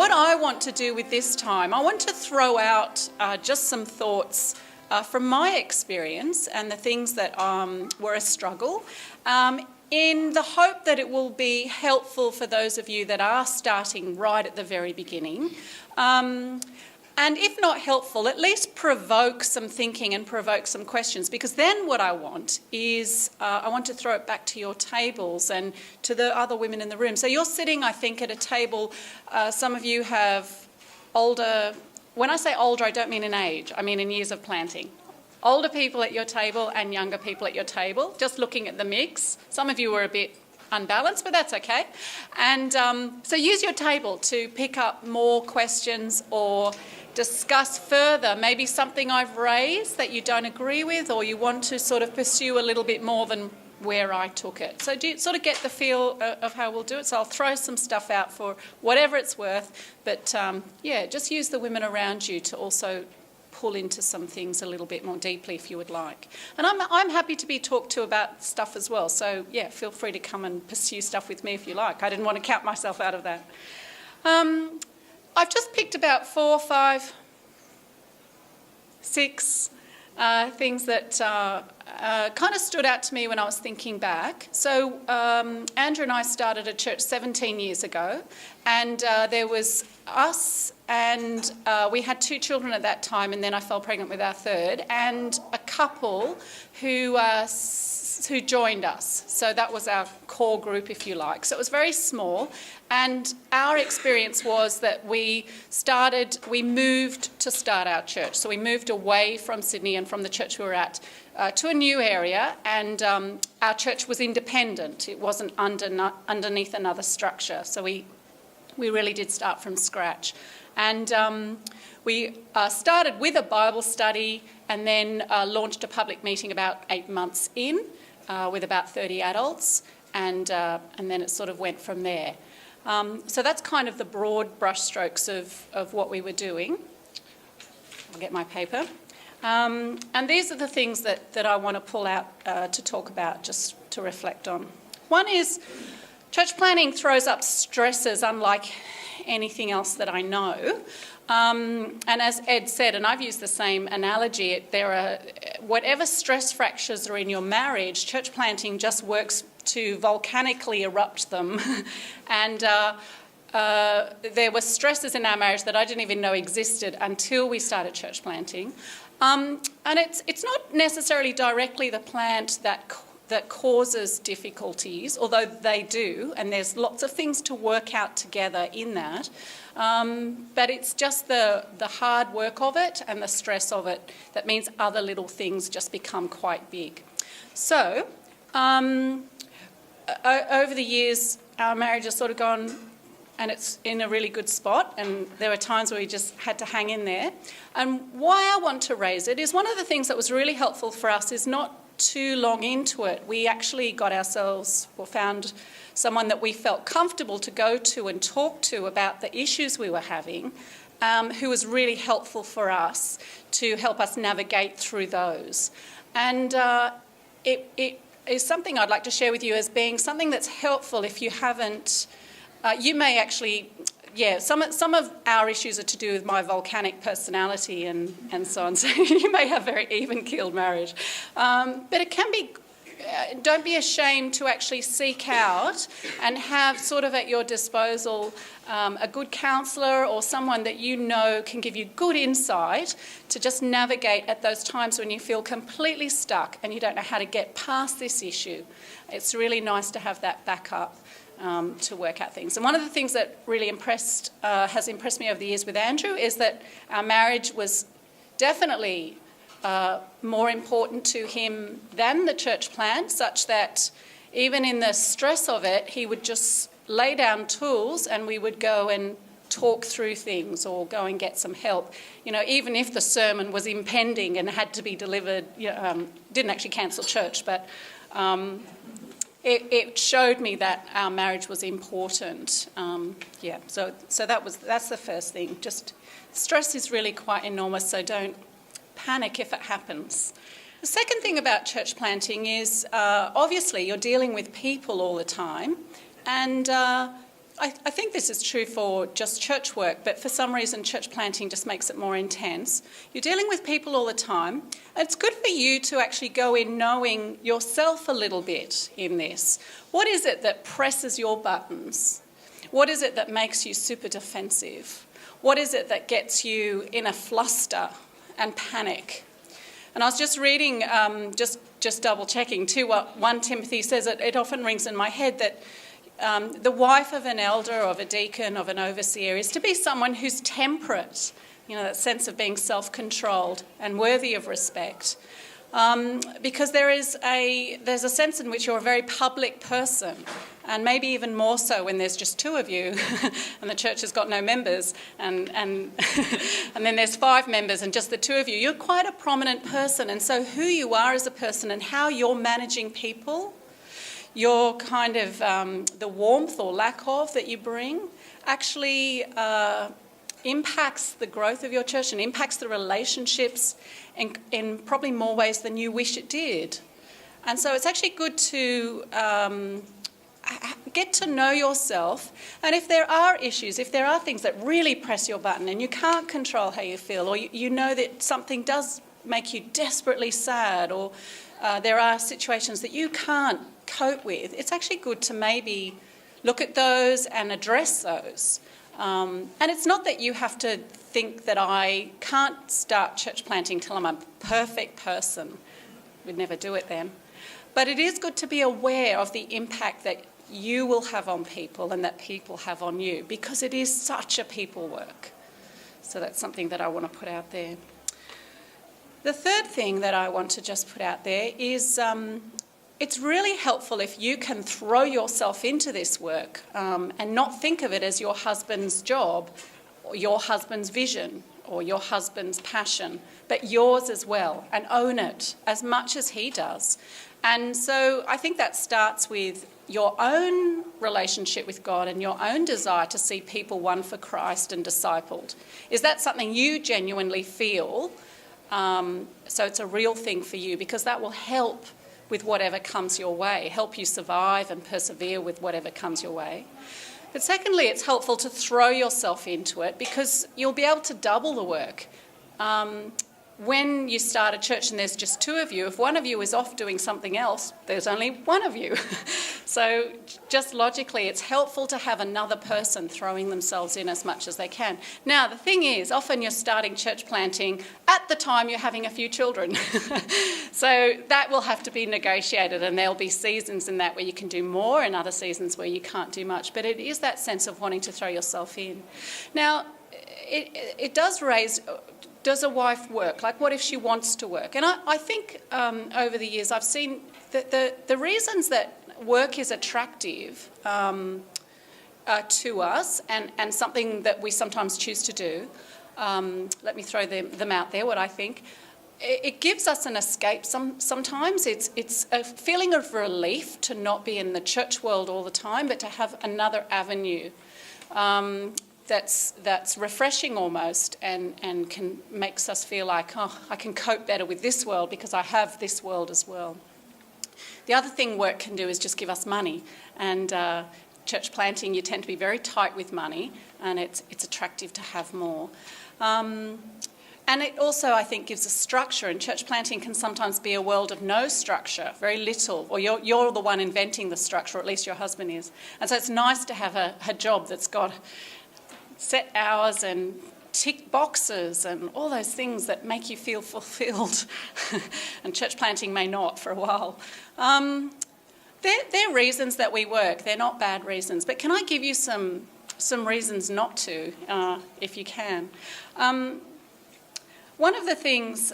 what I want to do with this time, I want to throw out just some thoughts from my experience and the things that were a struggle, in the hope that it will be helpful for those of you that are starting right at the very beginning. And if not helpful, at least provoke some thinking and provoke some questions, because then what I want is I want to throw it back to your tables and to the other women in the room. So you're sitting, I think, at a table. Some of you have older. When I say older, I don't mean in age. I mean in years of planting. Older people at your table and younger people at your table, just looking at the mix. Some of you were a bit unbalanced, but that's okay. And so use your table to pick up more questions or discuss further maybe something I've raised that you don't agree with, or you want to sort of pursue a little bit more than where I took it. So do you sort of get the feel of how we'll do it? So I'll throw some stuff out for whatever it's worth, but yeah, just use the women around you to also pull into some things a little bit more deeply if you would like. And I'm happy to be talked to about stuff as well, so yeah, feel free to come and pursue stuff with me if you like. I didn't want to count myself out of that. I've just picked about 4, 5, 6 things that kind of stood out to me when I was thinking back. So Andrew and I started a church 17 years ago, and there was us, and we had 2 children at that time, and then I fell pregnant with our third, and a couple who joined us. So that was our core group, if you like. So it was very small, and our experience was that we moved to start our church. So we moved away from Sydney and from the church we were at to a new area, and our church was independent. It wasn't underneath another structure. So we really did start from scratch. And we started with a Bible study and then launched a public meeting about 8 months in with about 30 adults, and then it sort of went from there. So that's kind of the broad brushstrokes of what we were doing. I'll get my paper. And these are the things that I want to pull out to talk about, just to reflect on. One is church planning throws up stresses unlike anything else that I know. And as Ed said, and I've used the same analogy, whatever stress fractures are in your marriage, church planting just works to volcanically erupt them. And there were stresses in our marriage that I didn't even know existed until we started church planting. And it's not necessarily directly the plant that causes difficulties, although they do, and there's lots of things to work out together in that. But it's just the hard work of it and the stress of it that means other little things just become quite big. So over the years, our marriage has sort of gone, and it's in a really good spot, and there were times where we just had to hang in there. And why I want to raise it is one of the things that was really helpful for us is not too long into it. We actually found someone that we felt comfortable to go to and talk to about the issues we were having, who was really helpful for us to help us navigate through those. And it is something I'd like to share with you as being something that's helpful if you haven't. You may actually, some of our issues are to do with my volcanic personality and so on. So you may have very even-keeled marriage. But it can be, don't be ashamed to actually seek out and have sort of at your disposal a good counsellor or someone that you know can give you good insight to just navigate at those times when you feel completely stuck and you don't know how to get past this issue. It's really nice to have that backup. To work out things. And one of the things that really has impressed me over the years with Andrew is that our marriage was definitely more important to him than the church plan, such that even in the stress of it, he would just lay down tools and we would go and talk through things or go and get some help. You know, even if the sermon was impending and had to be delivered, didn't actually cancel church, but it showed me that our marriage was important. So that's the first thing. Just stress is really quite enormous, so don't panic if it happens. The second thing about church planting is obviously you're dealing with people all the time, and I think this is true for just church work, but for some reason church planting just makes it more intense. You're dealing with people all the time. It's good for you to actually go in knowing yourself a little bit in this. What is it that presses your buttons? What is it that makes you super defensive? What is it that gets you in a fluster and panic? And I was just reading, just double checking too, what 1 Timothy says. It often rings in my head that the wife of an elder, of a deacon, of an overseer is to be someone who's temperate, that sense of being self-controlled and worthy of respect. Because there's a sense in which you're a very public person, and maybe even more so when there's just 2 of you and the church has got no members, and and then there's 5 members and just the 2 of you. You're quite a prominent person, and so who you are as a person and how you're managing people, your kind of the warmth or lack of that you bring actually impacts the growth of your church and impacts the relationships in probably more ways than you wish it did. And so it's actually good to get to know yourself, and if there are issues, if there are things that really press your button and you can't control how you feel, or you know that something does make you desperately sad, or there are situations that you can't cope with, it's actually good to maybe look at those and address those. And it's not that you have to think that I can't start church planting till I'm a perfect person. We'd never do it then. But it is good to be aware of the impact that you will have on people and that people have on you, because it is such a people work. So that's something that I want to put out there. The third thing that I want to just put out there is it's really helpful if you can throw yourself into this work and not think of it as your husband's job or your husband's vision or your husband's passion, but yours as well, and own it as much as he does. And so I think that starts with your own relationship with God and your own desire to see people won for Christ and discipled. Is that something you genuinely feel? So it's a real thing for you, because that will help with whatever comes your way, help you survive and persevere with whatever comes your way. But secondly, it's helpful to throw yourself into it, because you'll be able to double the work. When you start a church and there's just 2 of you, if one of you is off doing something else, there's only 1 of you. So just logically, it's helpful to have another person throwing themselves in as much as they can. Now, the thing is, often you're starting church planting at the time you're having a few children. So that will have to be negotiated, and there'll be seasons in that where you can do more and other seasons where you can't do much. But it is that sense of wanting to throw yourself in. Now, it does raise... Does a wife work? Like, what if she wants to work? And I think over the years I've seen that the reasons that work is attractive to us and something that we sometimes choose to do, let me throw them out there, what I think. It gives us an escape. Sometimes it's a feeling of relief to not be in the church world all the time, but to have another avenue. That's refreshing almost, and makes us feel like, I can cope better with this world because I have this world as well. The other thing work can do is just give us money, and church planting, you tend to be very tight with money, and it's attractive to have more. And it also, I think, gives a structure, and church planting can sometimes be a world of no structure, very little, or you're the one inventing the structure, or at least your husband is. And so it's nice to have a job that's got set hours and tick boxes and all those things that make you feel fulfilled. And church planting may not for a while. They're reasons that we work. They're not bad reasons. But can I give you some reasons not to, if you can? One of the things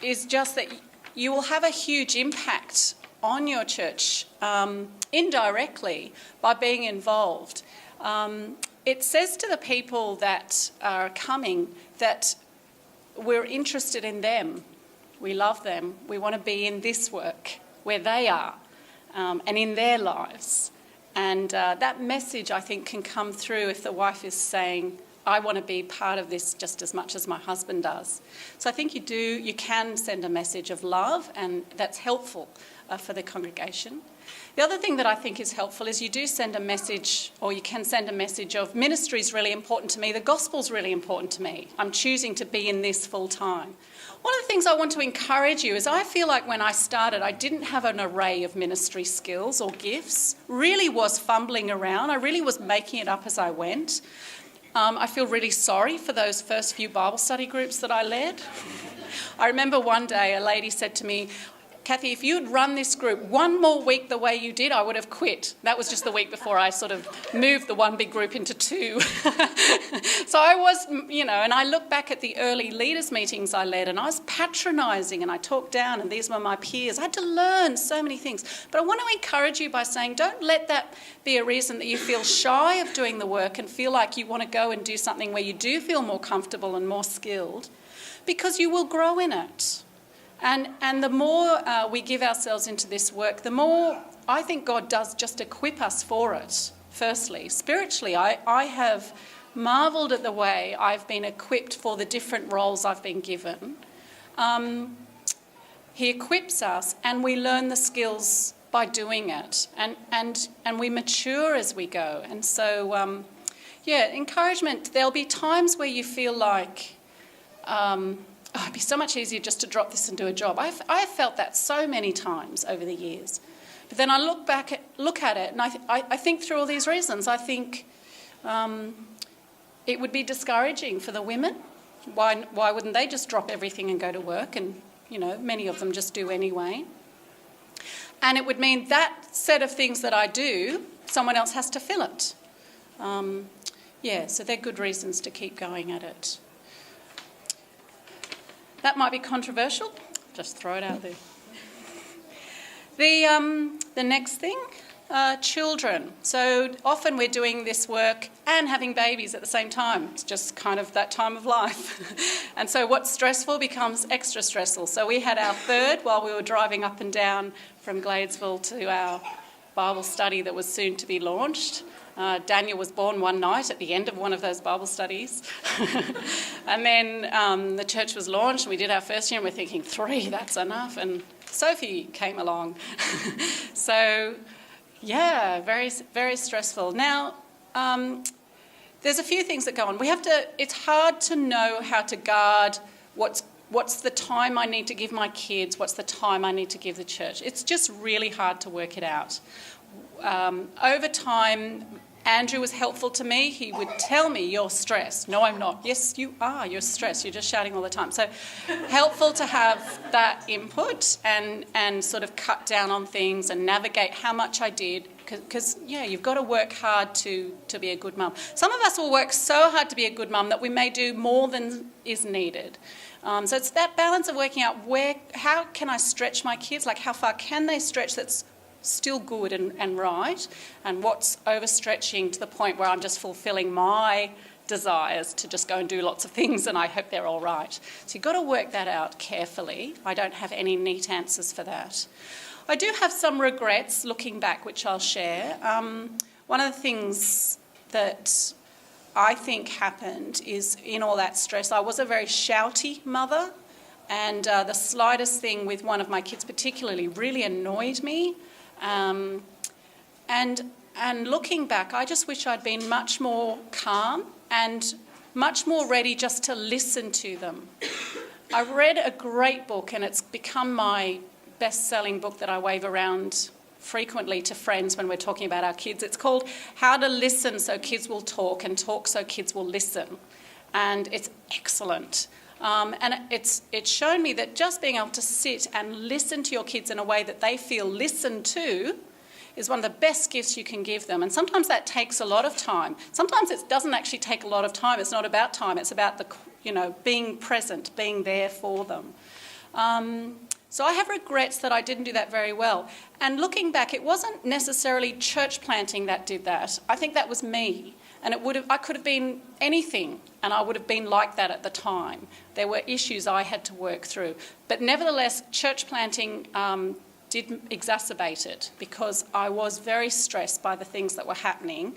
is just that you will have a huge impact on your church indirectly by being involved. It says to the people that are coming that we're interested in them, we love them, we want to be in this work where they are and in their lives. And that message, I think, can come through if the wife is saying, I want to be part of this just as much as my husband does. So I think you can send a message of love, and that's helpful for the congregation. The other thing that I think is helpful is you do send a message, or you can send a message of ministry is really important to me, the gospel's really important to me. I'm choosing to be in this full time. One of the things I want to encourage you is I feel like when I started, I didn't have an array of ministry skills or gifts, really was fumbling around. I really was making it up as I went. I feel really sorry for those first few Bible study groups that I led. I remember one day a lady said to me, Cathie, if you'd run this group one more week the way you did, I would have quit. That was just the week before I sort of moved the one big group into two. So I was, and I look back at the early leaders' meetings I led, and I was patronising, and I talked down, and these were my peers. I had to learn so many things. But I want to encourage you by saying, don't let that be a reason that you feel shy of doing the work and feel like you want to go and do something where you do feel more comfortable and more skilled, because you will grow in it. And the more we give ourselves into this work, the more I think God does just equip us for it, firstly. Spiritually, I have marvelled at the way I've been equipped for the different roles I've been given. He equips us, and we learn the skills by doing it, and we mature as we go. And so, encouragement. There'll be times where you feel like... it'd be so much easier just to drop this and do a job. I've felt that so many times over the years. But then I look at it, and I think through all these reasons, I think it would be discouraging for the women. Why wouldn't they just drop everything and go to work? And, many of them just do anyway. And it would mean that set of things that I do, someone else has to fill it. So they're good reasons to keep going at it. That might be controversial. Just throw it out there. The next thing, children. So often we're doing this work and having babies at the same time. It's just kind of that time of life. And so what's stressful becomes extra stressful. So we had our third while we were driving up and down from Gladesville to our Bible study that was soon to be launched. Daniel was born one night at the end of one of those Bible studies. And then the church was launched, and we did our first year, and we're thinking, 3, that's enough. And Sophie came along. So, very, very stressful. Now, there's a few things that go on. It's hard to know how to guard what's the time I need to give my kids, what's the time I need to give the church. It's just really hard to work it out. Over time, Andrew was helpful to me. He would tell me, you're stressed. No, I'm not. Yes, you are. You're stressed. You're just shouting all the time. So helpful to have that input and sort of cut down on things and navigate how much I did. Because, you've got to work hard to be a good mum. Some of us will work so hard to be a good mum that we may do more than is needed. So it's that balance of working out how can I stretch my kids? Like, how far can they stretch that's still good and right, and what's overstretching to the point where I'm just fulfilling my desires to just go and do lots of things and I hope they're all right. So you've got to work that out carefully. I don't have any neat answers for that. I do have some regrets looking back, which I'll share. One of the things that I think happened is in all that stress, I was a very shouty mother, and the slightest thing with one of my kids particularly really annoyed me. And looking back, I just wish I'd been much more calm and much more ready just to listen to them. I read a great book, and it's become my best-selling book that I wave around frequently to friends when we're talking about our kids. It's called How to Listen So Kids Will Talk, and Talk So Kids Will Listen. And it's excellent. And it's shown me that just being able to sit and listen to your kids in a way that they feel listened to is one of the best gifts you can give them. And sometimes that takes a lot of time. Sometimes it doesn't actually take a lot of time. It's not about time. It's about being present, being there for them. So I have regrets that I didn't do that very well. And looking back, it wasn't necessarily church planting that did that. I think that was me. And I could have been anything, and I would have been like that at the time. There were issues I had to work through. But nevertheless, church planting did exacerbate it, because I was very stressed by the things that were happening.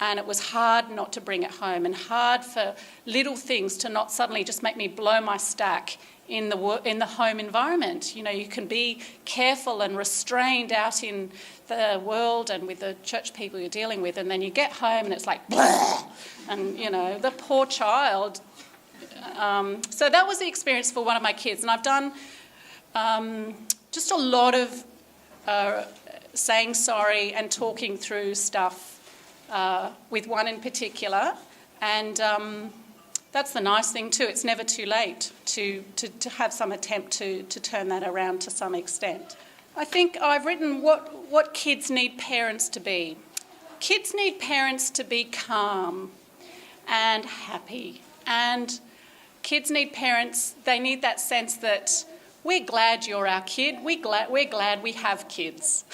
And it was hard not to bring it home, and hard for little things to not suddenly just make me blow my stack in the home environment. You know, you can be careful and restrained out in the world and with the church people you're dealing with, and then you get home and it's like, blah! And, you know, the poor child. So that was the experience for one of my kids. And I've done just a lot of saying sorry and talking through stuff with one in particular, and that's the nice thing too. It's never too late to have some attempt to turn that around to some extent. I think I've written what kids need parents to be. Kids need parents to be calm and happy, and kids need parents, they need that sense that we're glad you're our kid, we're glad we have kids.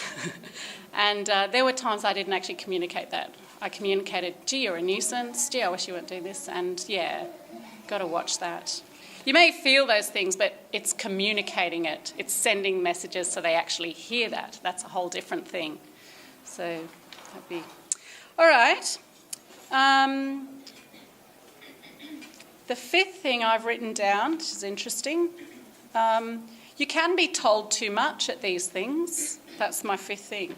And there were times I didn't actually communicate that. I communicated, gee, you're a nuisance, gee, I wish you weren't doing this, and yeah, got to watch that. You may feel those things, but it's communicating it. It's sending messages so they actually hear that. That's a whole different thing. So that'd be... All right. The fifth thing I've written down, which is interesting, you can be told too much at these things. That's my fifth thing.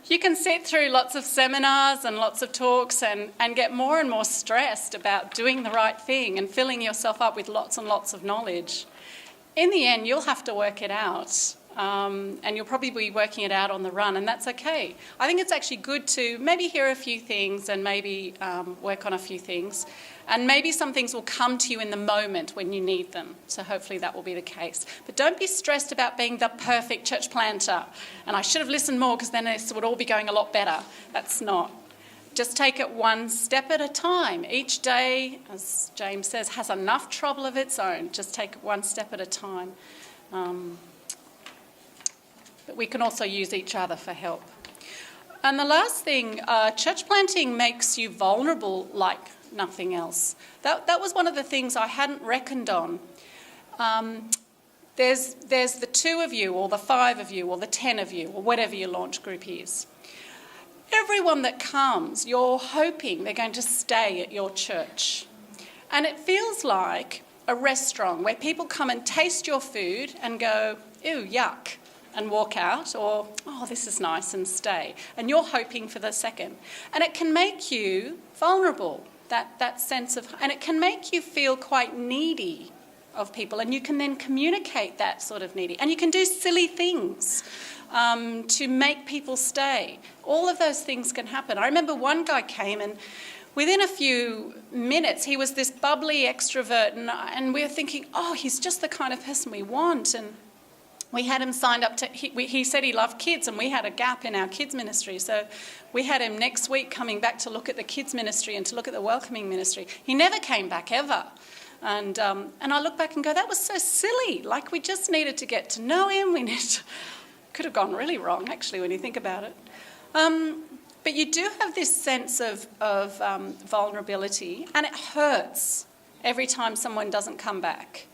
You can sit through lots of seminars and lots of talks and get more and more stressed about doing the right thing and filling yourself up with lots and lots of knowledge. In the end, you'll have to work it out. And you'll probably be working it out on the run, and that's okay. I think it's actually good to maybe hear a few things and maybe work on a few things, and maybe some things will come to you in the moment when you need them. So hopefully that will be the case. But don't be stressed about being the perfect church planter. And I should have listened more because then this would all be going a lot better. That's not. Just take it one step at a time. Each day, as James says, has enough trouble of its own. Just take it one step at a time. But we can also use each other for help. And the last thing, church planting makes you vulnerable like nothing else. That was one of the things I hadn't reckoned on. There's the 2 of you, or the 5 of you, or the 10 of you, or whatever your launch group is. Everyone that comes, you're hoping they're going to stay at your church. And it feels like a restaurant where people come and taste your food and go, ew, yuck, and walk out, or, oh, this is nice, and stay. And you're hoping for the second. And it can make you vulnerable, that sense of, and it can make you feel quite needy of people, and you can then communicate that sort of needy. And you can do silly things to make people stay. All of those things can happen. I remember one guy came, and within a few minutes, he was this bubbly extrovert, and we were thinking, oh, he's just the kind of person we want. And we had him signed up to, he said he loved kids, and we had a gap in our kids ministry. So we had him next week coming back to look at the kids ministry and to look at the welcoming ministry. He never came back ever. And I look back and go, that was so silly. Like, we just needed to get to know him. Could have gone really wrong, actually, when you think about it. But you do have this sense of vulnerability, and it hurts every time someone doesn't come back.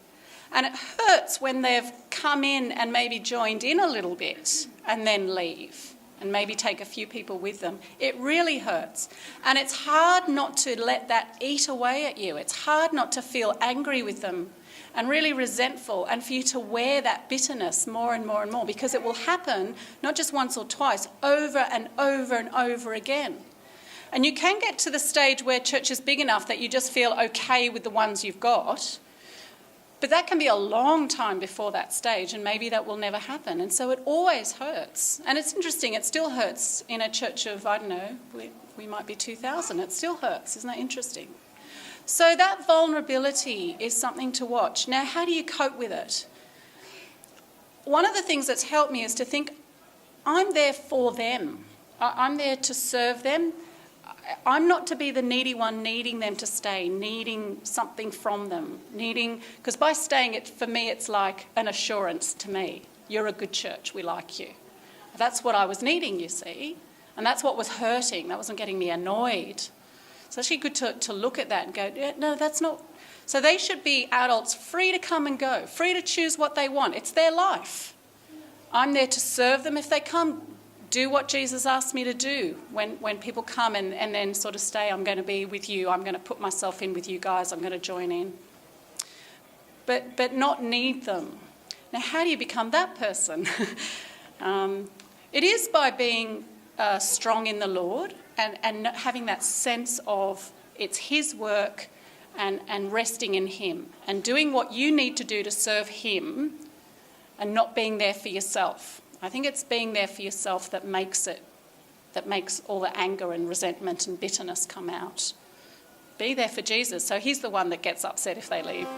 And it hurts when they've come in and maybe joined in a little bit and then leave and maybe take a few people with them. It really hurts. And it's hard not to let that eat away at you. It's hard not to feel angry with them and really resentful, and for you to wear that bitterness more and more and more, because it will happen not just once or twice, over and over and over again. And you can get to the stage where church is big enough that you just feel okay with the ones you've got. But that can be a long time before that stage, and maybe that will never happen. And so it always hurts. And it's interesting, it still hurts in a church of, I don't know, we might be 2,000. It still hurts. Isn't that interesting? So that vulnerability is something to watch. Now, how do you cope with it? One of the things that's helped me is to think, I'm there for them. I'm there to serve them. I'm not to be the needy one needing them to stay, needing something from them, because by staying, for me, it's like an assurance to me. You're a good church, we like you. That's what I was needing, you see, and that's what was hurting. That wasn't getting me annoyed. It's actually good to look at that and go, yeah, no, that's not. So they should be adults free to come and go, free to choose what they want. It's their life. I'm there to serve them. If they come, do what Jesus asked me to do. When people come and then sort of stay, I'm going to be with you, I'm going to put myself in with you guys, I'm going to join in. But not need them. Now, how do you become that person? It is by being strong in the Lord and having that sense of it's his work and resting in him and doing what you need to do to serve him and not being there for yourself. I think it's being there for yourself that makes all the anger and resentment and bitterness come out. Be there for Jesus. So he's the one that gets upset if they leave.